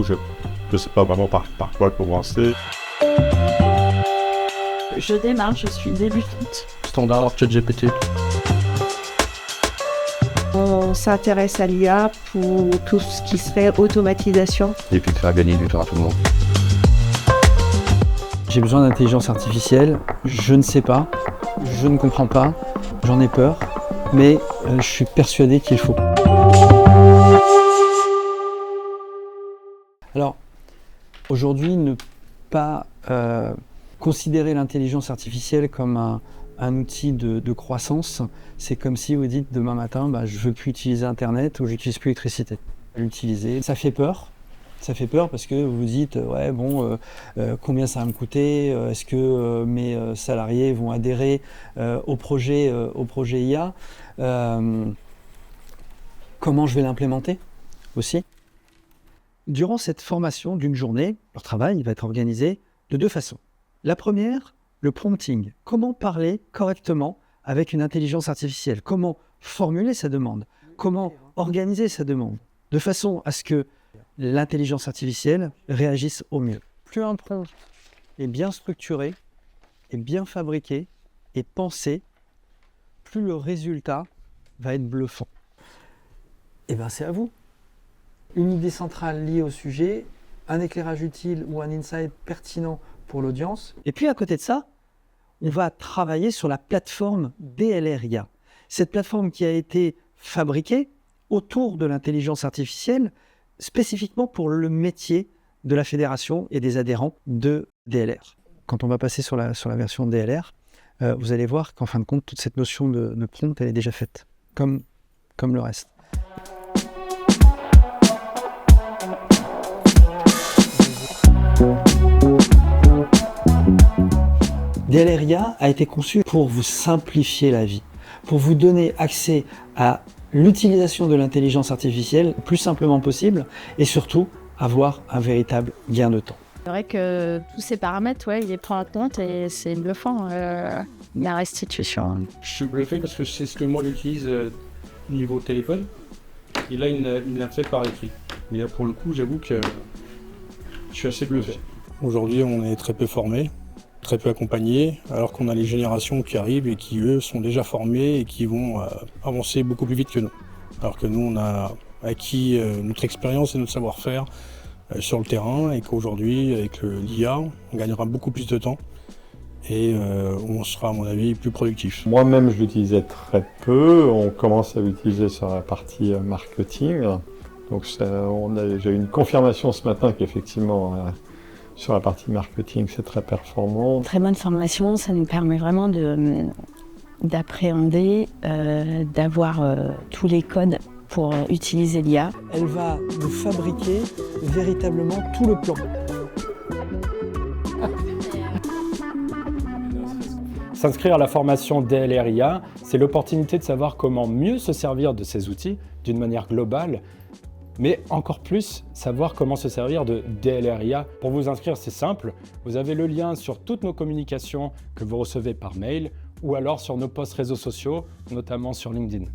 où je ne sais pas vraiment par quoi commencer. Je démarre, je suis débutante. Standard, ChatGPT. On s'intéresse à l'IA pour tout ce qui serait automatisation. Et puis de faire gagner du temps à tout le monde. J'ai besoin d'intelligence artificielle, je ne sais pas, je ne comprends pas, j'en ai peur, mais je suis persuadé qu'il faut. Alors, aujourd'hui, ne pas considérer l'intelligence artificielle comme un outil de croissance, c'est comme si vous dites demain matin, je ne veux plus utiliser Internet ou je n'utilise plus l'électricité. L'utiliser, ça fait peur. Ça fait peur parce que vous vous dites, combien ça va me coûter, est-ce que mes salariés vont adhérer au projet IA, comment je vais l'implémenter aussi. Durant cette formation d'une journée, leur travail va être organisé de deux façons. La première, le prompting. Comment parler correctement avec une intelligence artificielle? Comment formuler sa demande? Comment organiser sa demande? De façon à ce que l'intelligence artificielle réagisse au mieux. Plus un prompt est bien structuré, est bien fabriqué et pensé, plus le résultat va être bluffant. Et bien c'est à vous. Une idée centrale liée au sujet, un éclairage utile ou un insight pertinent pour l'audience. Et puis à côté de ça, on va travailler sur la plateforme DLR IA. Cette plateforme qui a été fabriquée autour de l'intelligence artificielle, spécifiquement pour le métier de la fédération et des adhérents de DLR. Quand on va passer sur la version DLR, vous allez voir qu'en fin de compte, toute cette notion de prompt, elle est déjà faite, comme le reste. DLR IA a été conçu pour vous simplifier la vie, pour vous donner accès à l'utilisation de l'intelligence artificielle le plus simplement possible et surtout avoir un véritable gain de temps. C'est vrai que tous ces paramètres, il les prend en compte et c'est bluffant, la restitution. Je suis bluffé parce que c'est ce que moi j'utilise niveau téléphone. Et là, il l'a fait par écrit. Mais là, pour le coup, j'avoue que je suis assez bluffé. Aujourd'hui, on est très peu formés, très peu accompagnés, alors qu'on a les générations qui arrivent et qui, eux, sont déjà formés et qui vont avancer beaucoup plus vite que nous. Alors que nous, on a acquis notre expérience et notre savoir-faire sur le terrain et qu'aujourd'hui, avec l'IA, on gagnera beaucoup plus de temps et on sera, à mon avis, plus productif. Moi-même, je l'utilisais très peu. On commence à l'utiliser sur la partie marketing. Donc j'ai eu une confirmation ce matin qu'effectivement, sur la partie marketing, c'est très performant. Très bonne formation, ça nous permet vraiment d'appréhender, d'avoir tous les codes pour utiliser l'IA. Elle va vous fabriquer véritablement tout le plan. S'inscrire à la formation DLR IA, c'est l'opportunité de savoir comment mieux se servir de ces outils d'une manière globale, mais encore plus, savoir comment se servir de DLR IA. Pour vous inscrire, c'est simple. Vous avez le lien sur toutes nos communications que vous recevez par mail ou alors sur nos posts réseaux sociaux, notamment sur LinkedIn.